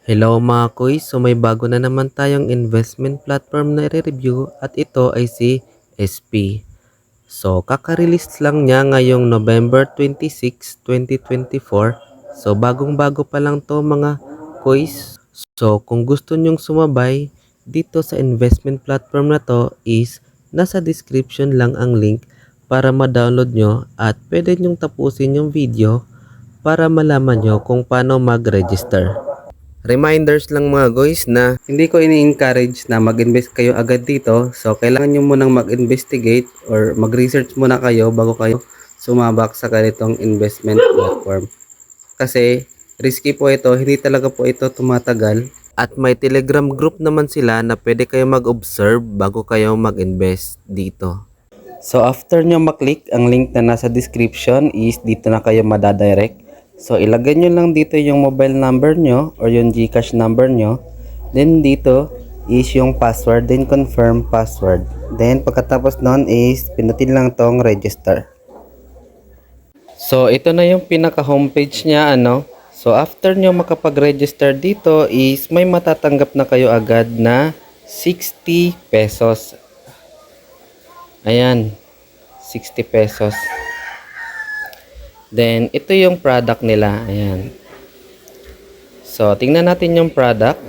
Hello mga kuy, so may bago na naman tayong investment platform na i-review at ito ay si SP. So kaka-release lang niya ngayong November 26, 2024. So bagong-bago pa lang to mga kuys. So kung gusto nyong sumabay dito sa investment platform na to is nasa description lang ang link para ma-download nyo at pwede nyong tapusin yung video para malaman nyo kung paano mag-register. Reminders lang mga guys na hindi ko ini-encourage na mag-invest kayo agad dito. So kailangan nyo munang mag-investigate or mag-research muna kayo bago kayo sumabak sa ganitong investment platform. Kasi risky po ito, hindi talaga po ito tumatagal. At may Telegram group naman sila na pwede kayo mag-observe bago kayo mag-invest dito. So after nyo maklik ang link na nasa description is dito na kayo madadirect. So ilagay nyo lang dito yung mobile number nyo or yung GCash number nyo. Then dito is yung password, then confirm password. Then pagkatapos nun is pinutin lang tong register. So ito na yung pinaka homepage niya ano. So after nyo makapag-register dito is may matatanggap na kayo agad na 60 pesos. Ayan, 60 pesos. Then, ito yung product nila. Ayan. So, tingnan natin yung product.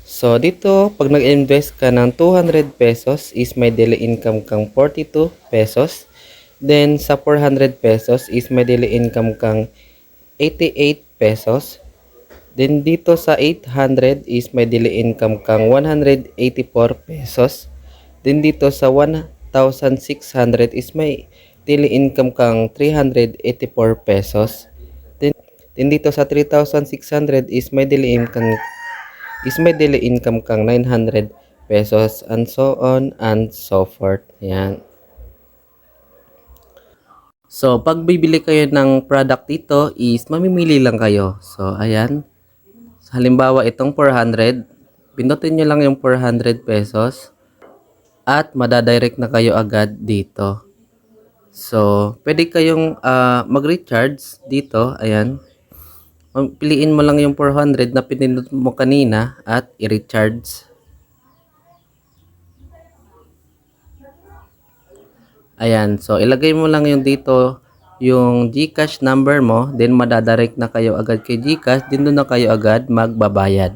So, dito, pag nag-invest ka ng 200 pesos is may daily income kang 42 pesos. Then, sa 400 pesos is may daily income kang 88 pesos. Then, dito sa 800 is may daily income kang 184 pesos. Then dito sa 1,600 is may daily income kang 384 pesos. Then dito sa 3,600 is may daily income kang 900 pesos and so on and so forth. Yan. So pag bibili kayo ng product dito is mamimili lang kayo. So ayan. Halimbawa itong 400, pindutin nyo lang yung 400 pesos. At madadirect na kayo agad dito. So, pwede kayong mag-recharge dito. Ayan. Piliin mo lang yung 400 na pinindot mo kanina at i-recharge. Ayan. So, ilagay mo lang yung dito yung GCash number mo. Then, madadirect na kayo agad kay GCash. Then, doon na kayo agad magbabayad.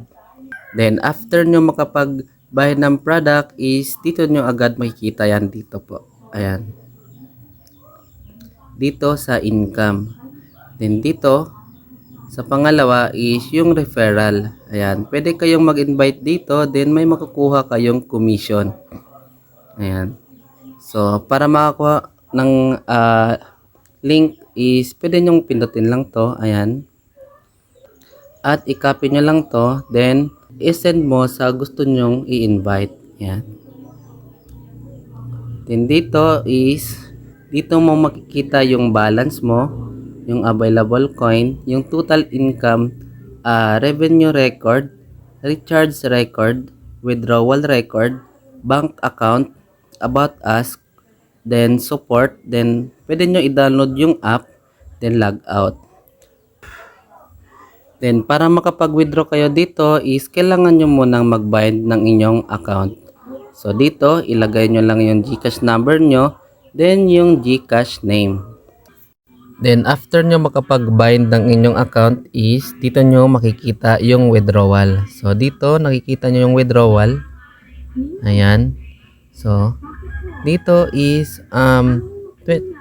Then, after nyo makapag-buy ng product is dito nyo agad makikita yan dito po. Ayan. Dito sa income. Then dito sa pangalawa is yung referral. Ayan, pwede kayong mag-invite dito, then may makukuha kayong commission. Ayan. So para makakuha ng link is pwede nyong pindutin lang to. Ayan. At i-copy nyo lang to, then i-send mo sa gusto nyong i-invite. Ayan. Then dito mo makikita yung balance mo, yung available coin, yung total income, revenue record, recharge record, withdrawal record, bank account, about us, then support, then pwede nyo i-download yung app, then log out. Then para makapag-withdraw kayo dito is kailangan nyo munang mag-bind ng inyong account. So dito, ilagay nyo lang yung GCash number nyo, then yung GCash name. Then after nyo makapag-bind ng inyong account is dito nyo makikita yung withdrawal. So dito nakikita nyo yung withdrawal. Ayan. So dito is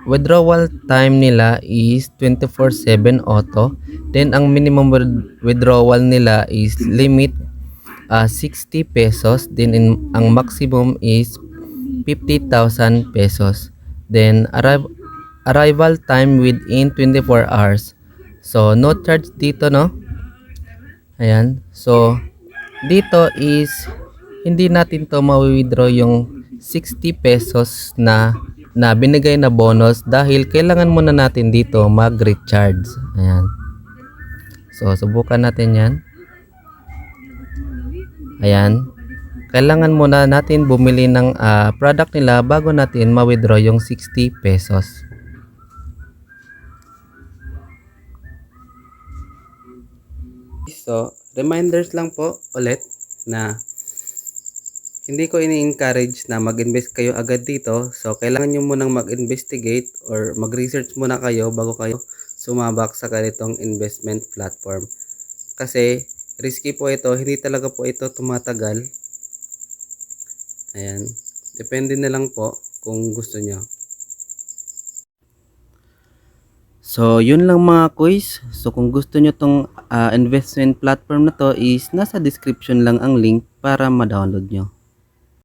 withdrawal time nila is 24/7 auto. Then ang minimum withdrawal nila is limit 60 pesos. Then ang maximum is 50,000 pesos. Then arrival time within 24 hours. So no charge dito no. Ayan. So dito is hindi natin to ma-withdraw yung 60 pesos na binigay na bonus dahil kailangan muna natin dito mag-recharge. Ayan. So subukan natin 'yan. Ayan. Kailangan muna natin bumili ng product nila bago natin ma-withdraw yung 60 pesos. So, reminders lang po ulit na hindi ko ini-encourage na mag-invest kayo agad dito. So, kailangan nyo munang mag-investigate or mag-research muna kayo bago kayo sumabak sa ganitong investment platform. Kasi, risky po ito. Hindi talaga po ito tumatagal. Ayan. Depende na lang po kung gusto nyo. So, yun lang mga quiz. So, kung gusto nyo tong investment platform na to is nasa description lang ang link para ma-download nyo.